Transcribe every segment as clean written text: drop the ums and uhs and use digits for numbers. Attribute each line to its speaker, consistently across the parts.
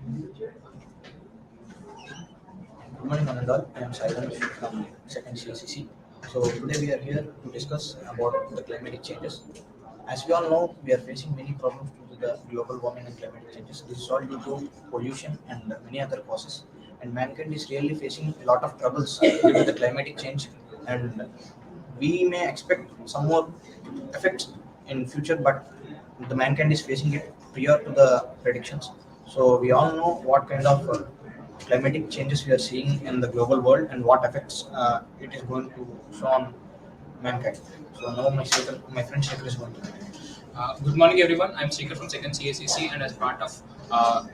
Speaker 1: Good morning, Anandal. I am Silent from second Cse-C. So today we are here to discuss about the climatic changes. As we all know, we are facing many problems due to the global warming and climatic changes. This is all due to pollution and many other causes. And mankind is really facing a lot of troubles due to the climatic change. And we may expect some more effects in future, but the mankind is facing it prior to the predictions. So we all know what kind of climatic changes we are seeing in the global world and what effects it is going to show on mankind. So now my friend Shekhar is going to.
Speaker 2: Good morning, everyone. I'm Srikar from second Cse-C, and as part of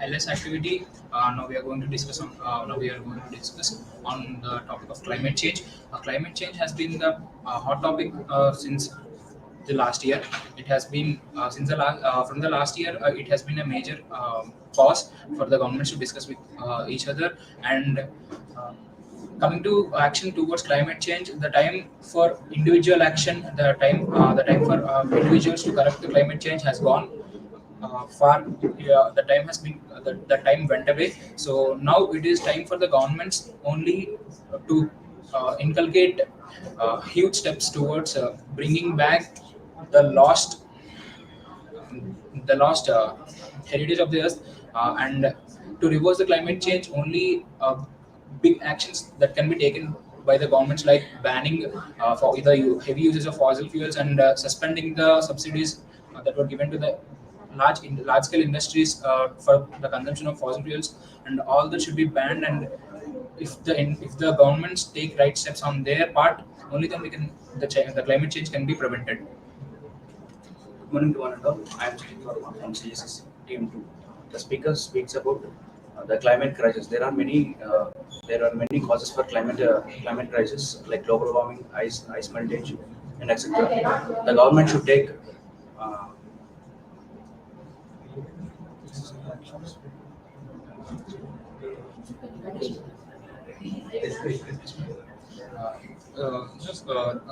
Speaker 2: LS activity, now we are going to discuss on the topic of climate change. Climate change has been the hot topic since the last year. It has been since the last from the last year. It has been a major pause for the governments to discuss with each other and. Coming to action towards climate change, the time for individual action, the time for individuals to correct the climate change has gone far. The time has been the time went away. So now it is time for the governments only to inculcate huge steps towards bringing back the lost the lost heritage of the earth, and to reverse the climate change, only big actions that can be taken by the governments, like banning for either heavy uses of fossil fuels and suspending the subsidies that were given to the large scale industries for the consumption of fossil fuels, and all that should be banned. And if the governments take right steps on their part, only then the climate change can be prevented.
Speaker 1: Good morning to one and all. I am Srikar from Cse-C Team 2. The speaker speaks about the climate crisis. There are many causes for climate crisis, like global warming, ice melting, and etc. The government should take uh,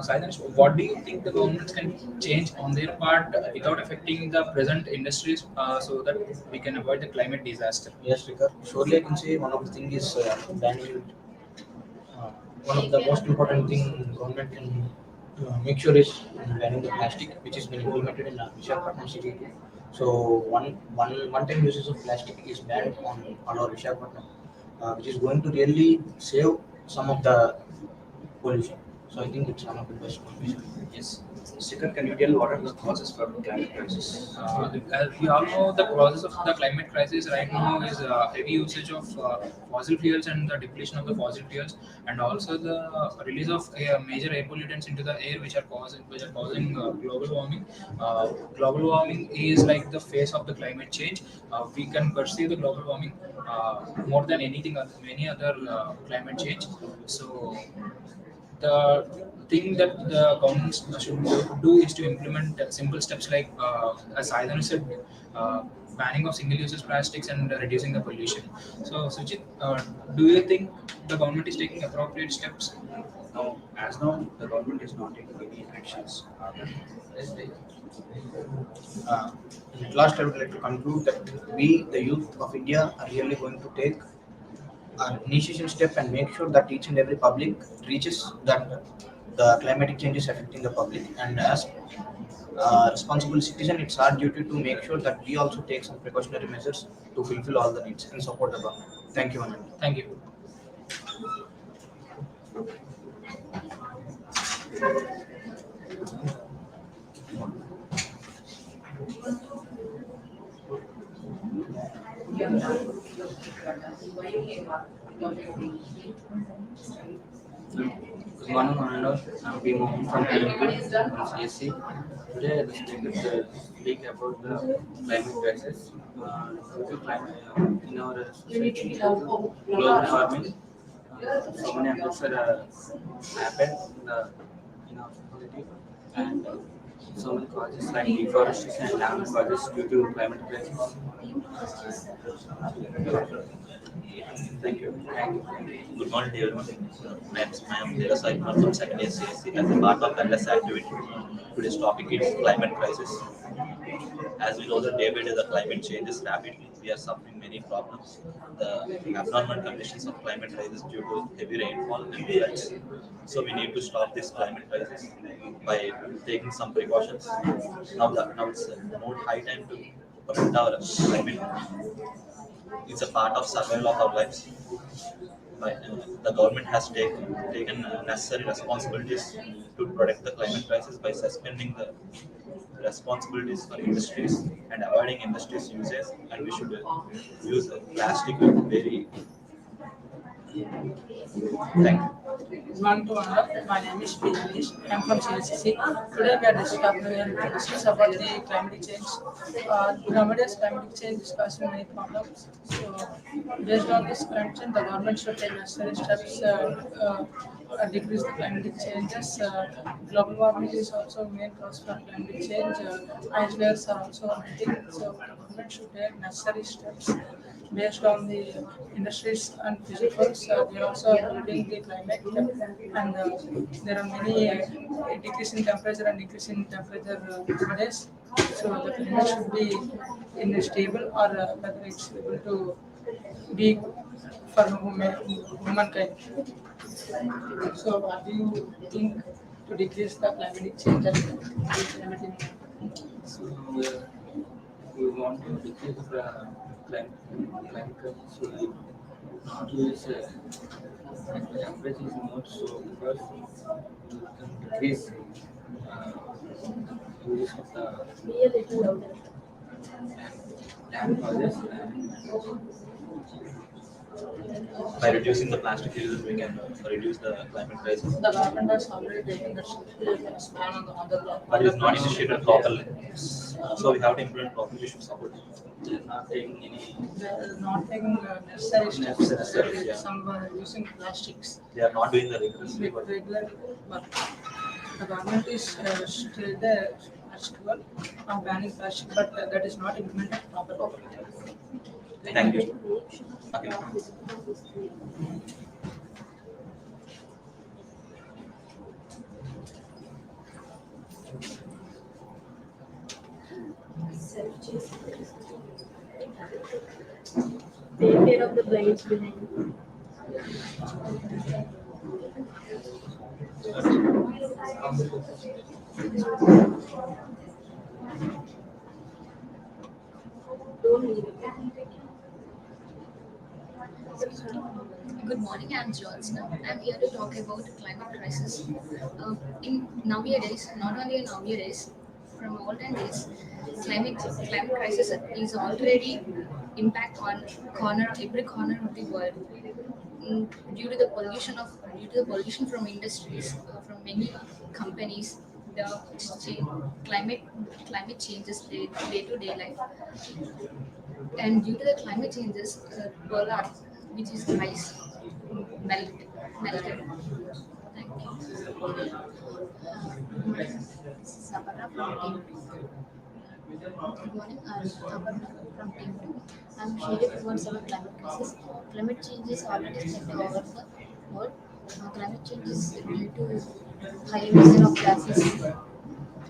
Speaker 2: Silence, what do you think the governments can change on their part without affecting the present industries, so that we can avoid the climate disaster?
Speaker 1: yes, Srikar. Surely I can say one of the thing is banning. Uh, One of the most important thing government can make sure is banning the plastic, which has been implemented in Visakhapatnam city too. So one time uses of plastic is banned on our Visakhapatnam, which is going to really save some of the pollution. So I think it's one of the best solutions. Yes. Second, can you tell what are the causes for climate crisis?
Speaker 2: As we all know, the causes of the climate crisis right now is heavy usage of fossil fuels and the depletion of the fossil fuels, and also the release of major air pollutants into the air, which are causing global warming. Global warming is like the face of the climate change. We can perceive the global warming more than many other climate change. So the thing that the governments should do is to implement simple steps like, as Aidan said, banning of single-use plastics and reducing the pollution. So, Sujit, do you think the government is taking appropriate steps?
Speaker 1: Now, as now, the government is not taking any actions. Uh, at last, I would like to conclude that we, the youth of India, are really going to take an initiation step and make sure that each and every public reaches that the climatic change is affecting the public. And as a responsible citizen, it's our duty to make sure that we also take some precautionary measures to fulfill all the needs and support the government. Thank you, Anand.
Speaker 2: Thank you.
Speaker 1: Good morning, Anand. I'm P. Mohan from Cse-C. Today, the speaker speak about the climate crisis. Due to climate in our society, global warming, so many events are happened in our society, and so many causes like deforestation and land causes due to climate crisis. Thank you. Thank you.
Speaker 3: Good morning, everyone. I am Sai from second year CSC as a part of LS activity. Today's topic is climate crisis. As we know, that day by day the climate changes rapidly. we are suffering many problems. The abnormal conditions of climate rises due to heavy rainfall and floods. So we need to stop this climate crisis by taking some precautions. Now it's more high time to protect our climate. It's a part of survival of our lives. The government has taken necessary responsibilities to protect the climate crisis by suspending the responsibilities for industries and avoiding industries uses, and we should use plastic very. Thank you.
Speaker 4: One to one. My name is Piyanish. I'm from Cse-C. Today we are discussing about the climate change. Nowadays, climate change is causing many problems. So, based on this climate change, the government should take necessary steps decrease the climate changes. Global warming is also main cause for climate change. Ice layers are also melting. So, the government should take necessary steps based on the industries and physicals. We are also building the climate, and there are many decrease in temperature and increase in temperature nowadays. So the climate should be in a stable, or whether it's able to be for humankind. So what do you think to decrease the climatic change and climate?
Speaker 5: So we want to decrease the climate crisis. So we not use temperature is not so because we can decrease use of the land projects and
Speaker 3: By reducing the plastic uses, we can reduce the climate crisis.
Speaker 4: The government has already taken the stand on the
Speaker 3: But it is not initiated properly. So we have to implement properly. We should support it.
Speaker 5: they are not taking any.
Speaker 4: They're not taking necessary steps.
Speaker 3: Necessary, yeah.
Speaker 4: Some using plastics
Speaker 3: They are not doing the rigorous
Speaker 4: with
Speaker 3: work.
Speaker 4: regular work. The government is still there still of banning plastic, but that is not implemented properly.
Speaker 3: Thank you. Okay.
Speaker 6: Take care of the blinds behind. Don't leave it.
Speaker 7: Good morning, I'm Georgina. I'm here to talk about climate crisis. In nowadays, not only in nowadays, from olden days, climate crisis is already impact on every corner of the world. Due to the pollution from industries, from many companies, the climate changes day to day life, and due to the climate changes, polar, which is ice, melted. Thank you. Sabara from Team 2. Good morning, I'm Sabara from Team 2. I'm sharing towards our climate crisis. Climate change is already spread over the world. Climate change is due to high emission of gases,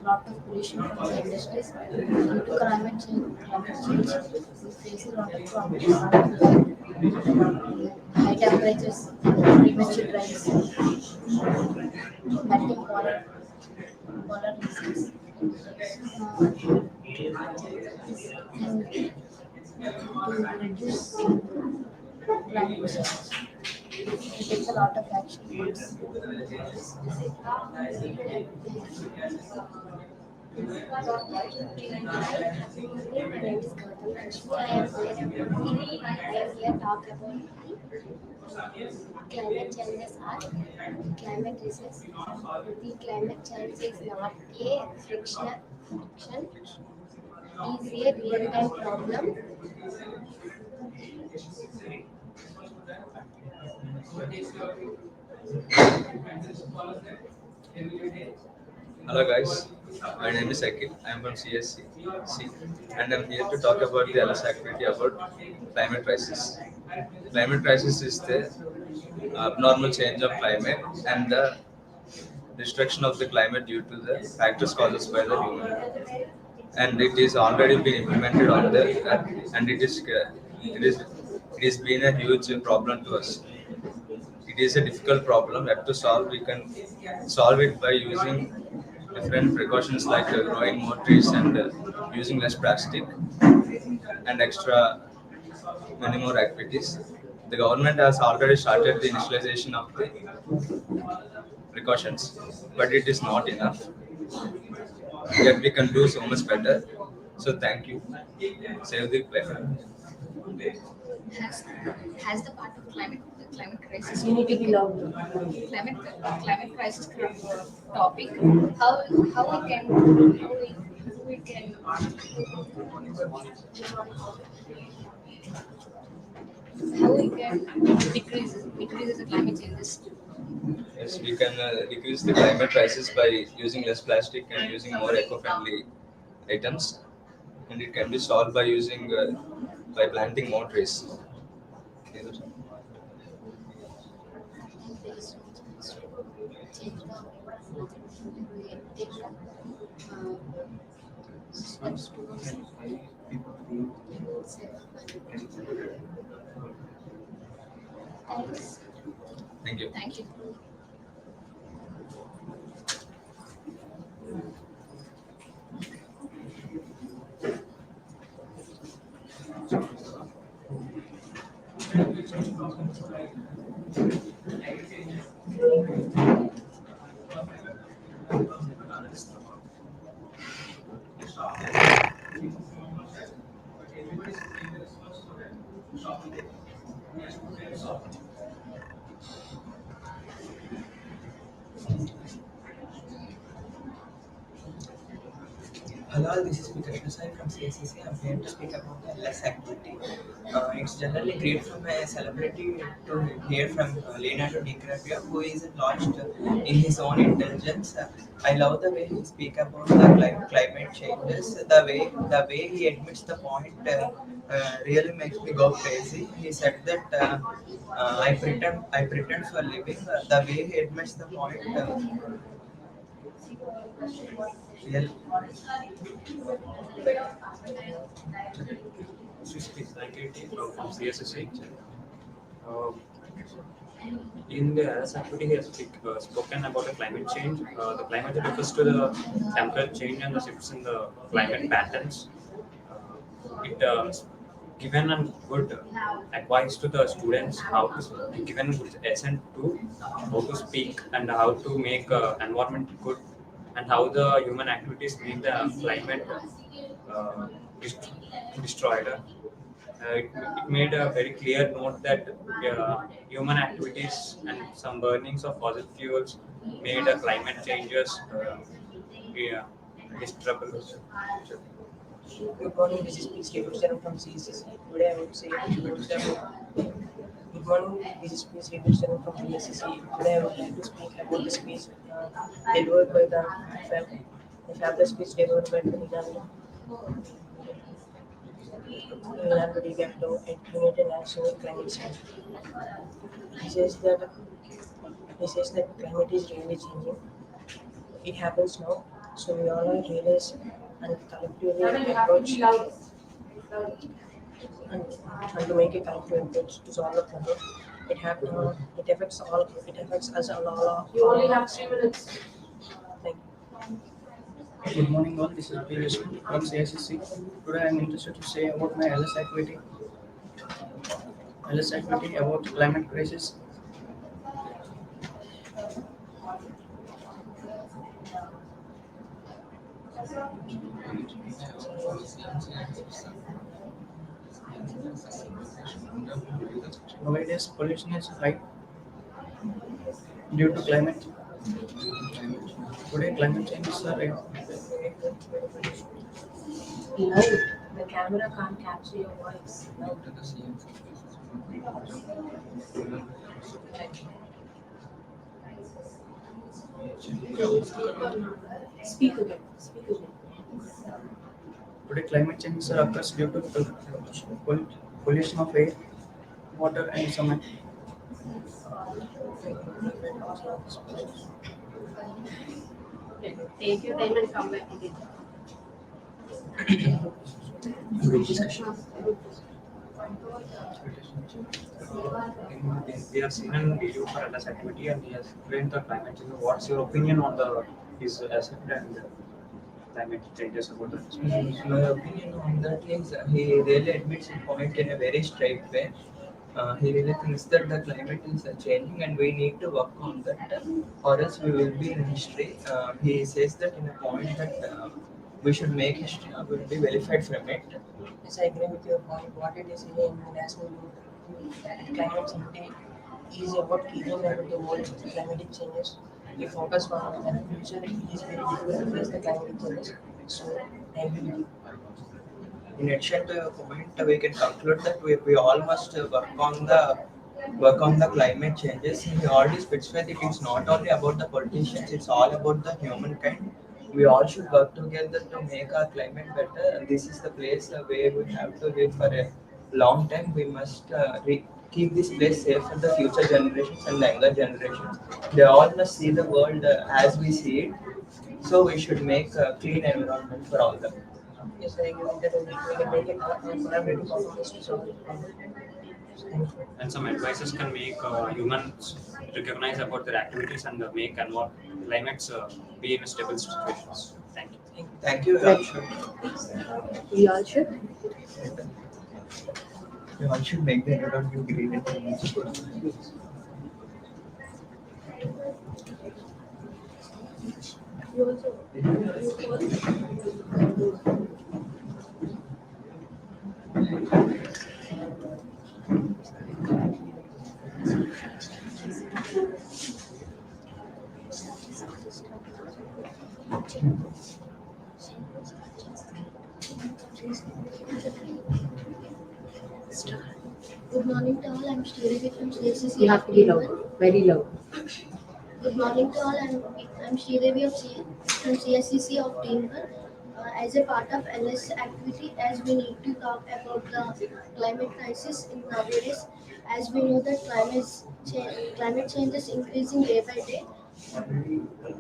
Speaker 7: lot of pollution from the industries. Due to climate change, we face a lot of problems. High temperatures, premature rains, melting polar regions. And to reduce climate change, it takes a lot of action.
Speaker 6: Here talk about climate changes are climate crisis. The climate change is not a fiction. It is a real-time problem.
Speaker 8: Hello guys, my name is Akil. I am from Cse-C, and I am here to talk about the LS activity about climate crisis. Climate crisis is the abnormal change of climate and the destruction of the climate due to the factors caused by the human. and it is already been implemented on the earth, and it is been a huge problem to us. It is a difficult problem that to solve. We can solve it by using different precautions like growing more trees and using less plastic and extra many more activities. The government has already started the initialization of the precautions, but it is not enough. Yet we can do so much better. So thank you. Save the planet.
Speaker 7: Has has the part of climate crisis
Speaker 4: You need to be loud.
Speaker 7: climate climate crisis topic, how how we can how we can decrease the climate changes.
Speaker 8: Yes, we can decrease the climate crisis by using less plastic and using more eco-friendly items, and it can be solved by using by planting more trees.
Speaker 7: Change steps towards thanks.
Speaker 8: Thank you.
Speaker 7: Thank you.
Speaker 9: Hello, this is Cse-C from Cse-C. I'm here to speak about the LS activity. It's generally great from a celebrity to hear from Leonardo DiCaprio, who is launched in his own intelligence. I love the way he speak about the climate changes. The way he admits the point really makes me go crazy. He said that I pretend for a living. The way he admits the point really.
Speaker 10: This is Cse-C from Cse-C. Uh, in the as activity, he has spoken about the climate change. The climate refers to the temperature change and the shifts in the climate patterns. It given a good advice to the students how to given good lesson to how to speak and how to make environment good and how the human activities make the climate uh, dist- destroyed. It made a very clear note that human activities and some burnings of fossil fuels made climate changes yeah, disturbable.
Speaker 9: Good morning, this is P. from CSC. Today I would say good morning, this is P. from CSC. Today I would like to speak about the speech delivered by the fabulous speech delivered by Leonardo DiCaprio at United Nations Climate Change. He says that he says that climate is really changing. It happens now, so we all realize and collectively approach and to make a collective approach to solve the problem. It affects all. It affects us all.
Speaker 4: You only have 3 minutes.
Speaker 9: Thank you.
Speaker 1: Good morning all, this is Piyush from Cse-C. Today I am interested to say about my LS activity. LS activity about climate crisis. Nowadays pollution is high due to climate. Today climate changes are
Speaker 4: Loud. The camera can't capture your voice. Loud. Speak again. Speak again.
Speaker 1: Today climate changes occurs due to pollution of air, water and cement.
Speaker 4: Take your time and come back again.
Speaker 5: Group discussion.
Speaker 10: We have seen a video for LS activity and he has explained the climate change. What's your opinion on his asset and climate changes about that?
Speaker 9: My opinion on that is he really admits his point in a very straight way. He really thinks that the climate is changing and we need to work on that, or else we will be in history. He says that in a point that we should make history, will be verified from it.
Speaker 4: Yes, I agree with your point. What it is in national climate change is about keeping up with the world's climatic changes. We focus on the future. It is very difficult to face the climatic changes. So I agree with you.
Speaker 9: In addition to your point, we can conclude that we all must work on the climate changes. He already specified it is not only about the politicians; it's all about the humankind. We all should work together to make our climate better. And this is the place where we have to live for a long time. We must keep this place safe for the future generations and the younger generations. They all must see the world as we see it. So we should make a clean environment for all them.
Speaker 4: Yes, I agree with that. We can make it collaborative performance to solve it. Thank you.
Speaker 10: And some advices can make humans recognize about their activities and make climates be in stable situations. Thank you.
Speaker 9: Thank you.
Speaker 7: We all should.
Speaker 9: We all should make the environment green and clean.
Speaker 6: Good morning to all. I'm Sridevi from Cse-C.
Speaker 7: You have to be loud, very loud.
Speaker 6: Good morning to all. I'm Sridevi from Cse-C of Teamwork. As a part of LS activity, as we need to talk about the climate crisis in nowadays, as we know that climate change is increasing day by day.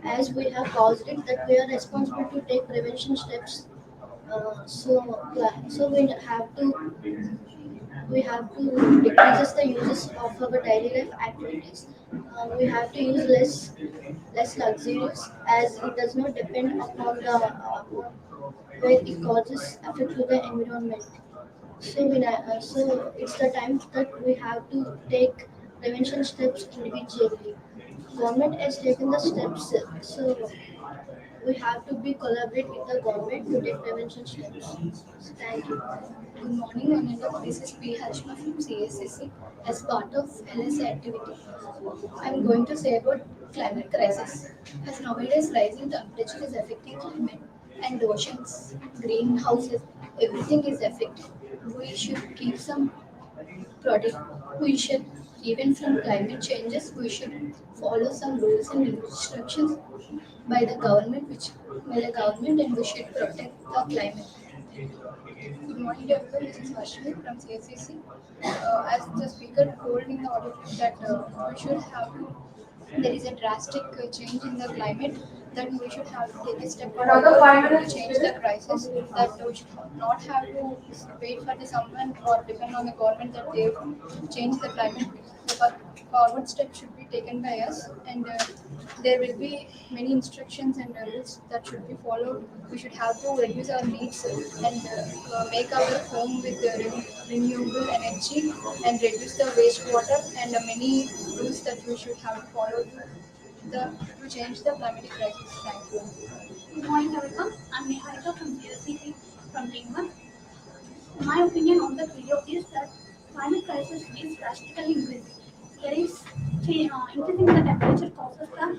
Speaker 6: As we have caused it, that we are responsible to take prevention steps. So we have to decrease the uses of our daily life activities. We have to use less luxurious, as it does not depend upon the where it causes effect to the environment. So it's the time that we have to take prevention steps individually. Government has taken the steps, so we have to be collaborate with the government to take prevention steps. Thank you.
Speaker 7: Good morning, Ananda. This is P. Harshma from Cse-C. As part of LS activity, I'm going to say about climate crisis. As nowadays rising temperature is affecting climate and oceans, greenhouses, everything is affected. We should keep some product. We should, even from climate changes, we should follow some rules and instructions by the government, and we should protect the climate. Good morning, everyone. This is Harshmi from Cse-C. As the speaker told in the auditorium that we should have to, there is a drastic change in the climate, that we should have to take a step forward to change the crisis, that we should not have to wait for the someone or depend on the government that they change the climate. The forward step should be taken by us, and there will be many instructions and rules that should be followed. We should have to reduce our needs and make our home with renewable energy and reduce the wastewater, and many rules that we should have to follow to change the climatic crisis. Thank you.
Speaker 11: Good morning, everyone. I'm Niharika from Cse-C from Teamwork. My opinion on the video is that climate crisis is drastically increasing. There is increasing the temperature causes the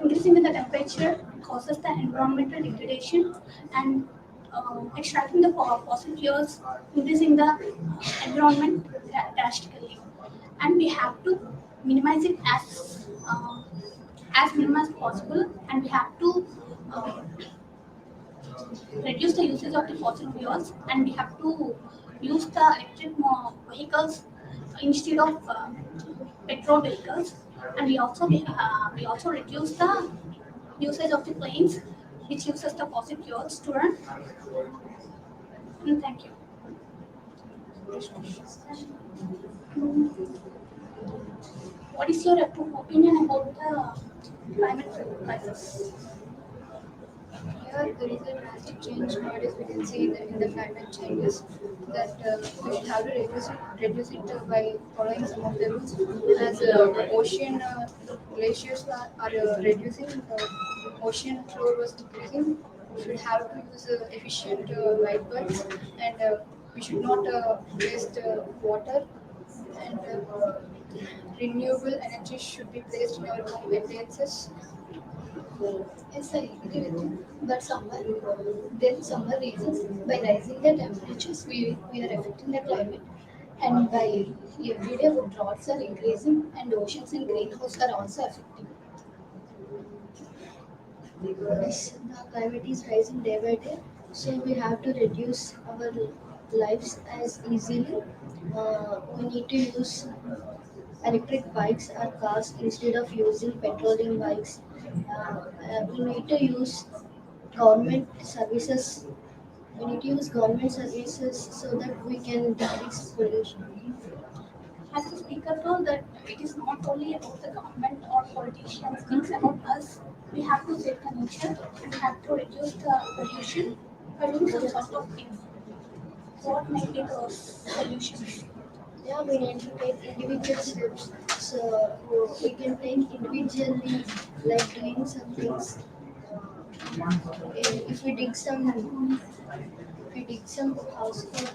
Speaker 11: increasing the temperature causes the environmental degradation, and extracting the fossil fuels increasing the environment drastically, and we have to minimize it as minimum as possible, and we have to reduce the usage of the fossil fuels, and we have to use the electric vehicles instead of petrol vehicles, And we also reduce the usage of the planes, which uses the fossil fuels to run. Thank you. What is your opinion about the climate crisis?
Speaker 6: Yeah, there is a drastic change nowadays. We can see that in the climate changes that we should have to reduce it by following some of the rules. As ocean glaciers are reducing, ocean floor was decreasing. We should have to use efficient light bulbs, and we should not waste water, and renewable energy should be placed in our home appliances.
Speaker 7: Yes, I agree with you. But there are some reasons. By rising the temperatures, we are affecting the climate. And by everyday droughts are increasing and oceans and greenhouse are also affecting.
Speaker 6: Yes, the climate is rising day by day, so we have to reduce our lives as easily. We need to use electric bikes or cars instead of using petroleum bikes. We need to use government services. We need to use government services so that we can decrease pollution.
Speaker 11: As the speaker told that it is not only about the government or politicians, it's about us. We have to save the nature and have to reduce the pollution by doing some sort of things. What might be those solutions?
Speaker 6: Yeah, we need to take individual steps. So we can take individually, like doing some things. If we dig some house for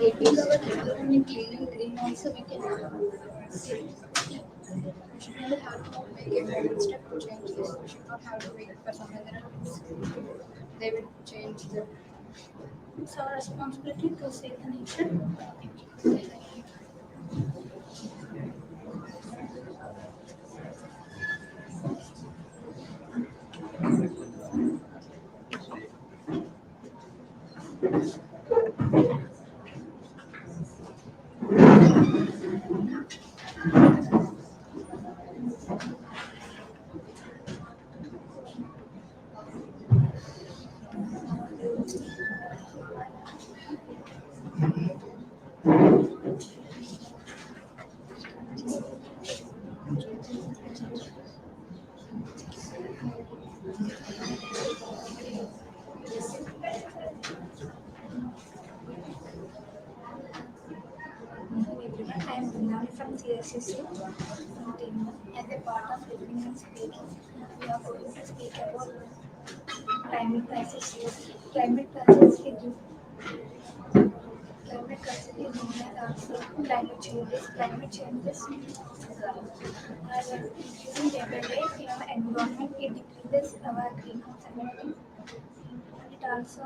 Speaker 6: reduce our environment and cleaning green also we can see. We should really have to make a one step to change this. We should not have to wait for some other rules. They will change the.
Speaker 11: It's our responsibility to save the nature.
Speaker 12: Hello everyone, I am Binani from Cse-C. As a part of listening and speaking, we are going to speak about climate crisis. Climate crisis is climate crisis is known as also climate changes. Climate changes are increasing day by day in our environment. It decreases our greenhouse emissions. It also,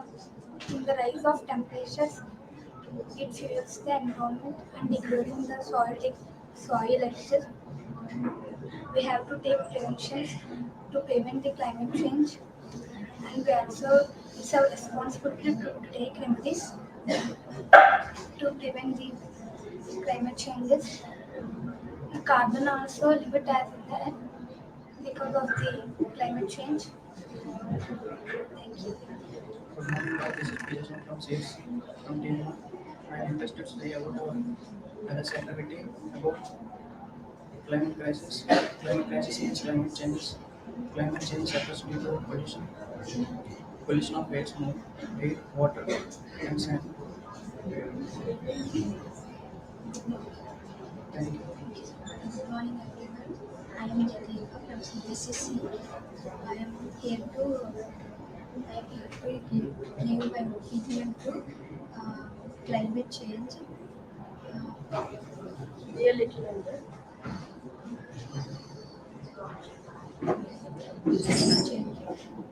Speaker 12: in the rise of temperatures, it fuels the environment and degrading the soil access. We have to take preventions to prevent the climate change, and we also it's our responsibility to take remedies to prevent the climate changes. Carbon also limit as that because of the climate change. Thank you.
Speaker 1: Good morning, this is Jason from Cse-C from team 1. I am interested today about our LS activity about climate crisis. Climate crisis means climate change. Climate change occurs due to pollution. Pollution of air, smoke, air, water, and sand. Thank you.
Speaker 7: Good morning everyone. I am Jatika from Cse-C. I am here to give my opinion to climate change. Be a little louder.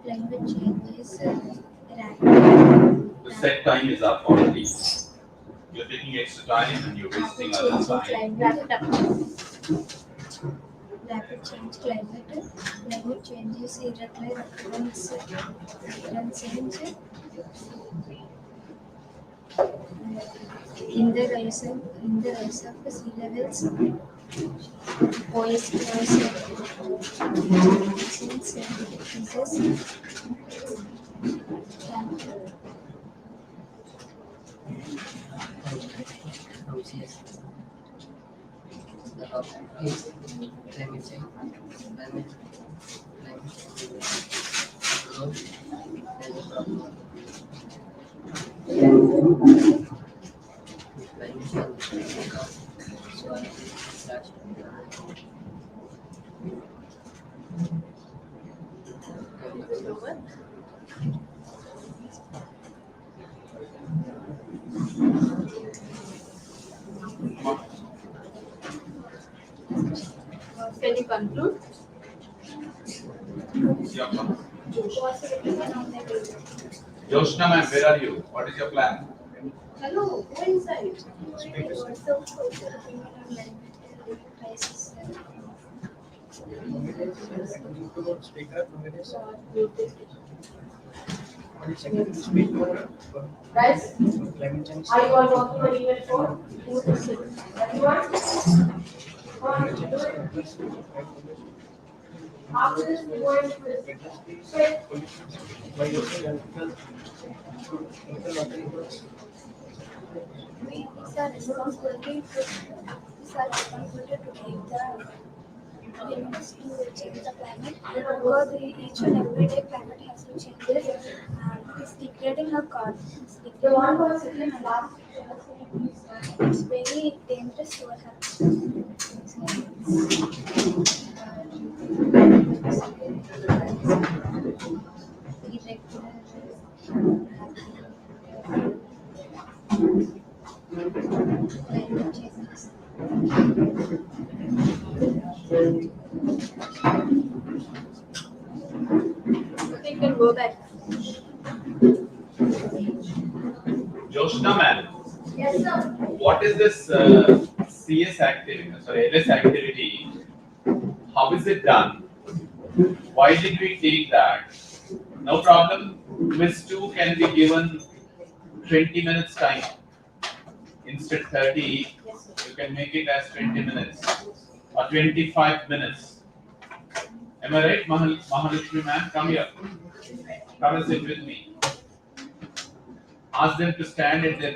Speaker 7: Climate change is rapid.
Speaker 13: The set time is up already. You're taking extra time and you're wasting other time.
Speaker 7: Rapid change climate change is irregular occurrence change. In the rise of the sea levels, oceans decreases.
Speaker 5: The topic is climate change. Climate growth as a problem. Climate change soil plastic.
Speaker 12: Can you conclude?
Speaker 13: Yoshna ma'am, where are you? What is your plan?
Speaker 12: Hello, go inside.
Speaker 7: Crisis.
Speaker 1: Speaker, what is second speak
Speaker 12: Guys,
Speaker 1: climate change?
Speaker 12: are you all working on unit 4? Everyone? After this, we go into quiz.
Speaker 1: By using local water resources.
Speaker 11: It's our responsibility to take the limits to change the climate because each and every day climate has to changes and it's degrading our carbon. It's degrading our oxygen and it's very dangerous to our
Speaker 7: Climate changes.
Speaker 12: We can go back.
Speaker 13: Yoshna ma'am,
Speaker 12: Yes, sir.
Speaker 13: what is this CS activity, sorry, LS activity? How is it done? Why did we take that? No problem. Quiz 2 can be given 20 minutes time. Instead 30, you can make it as 20 minutes or 25 minutes. Am I right, Mahalakshmi ma'am? Come here. Come and sit with me. Ask them to stand at their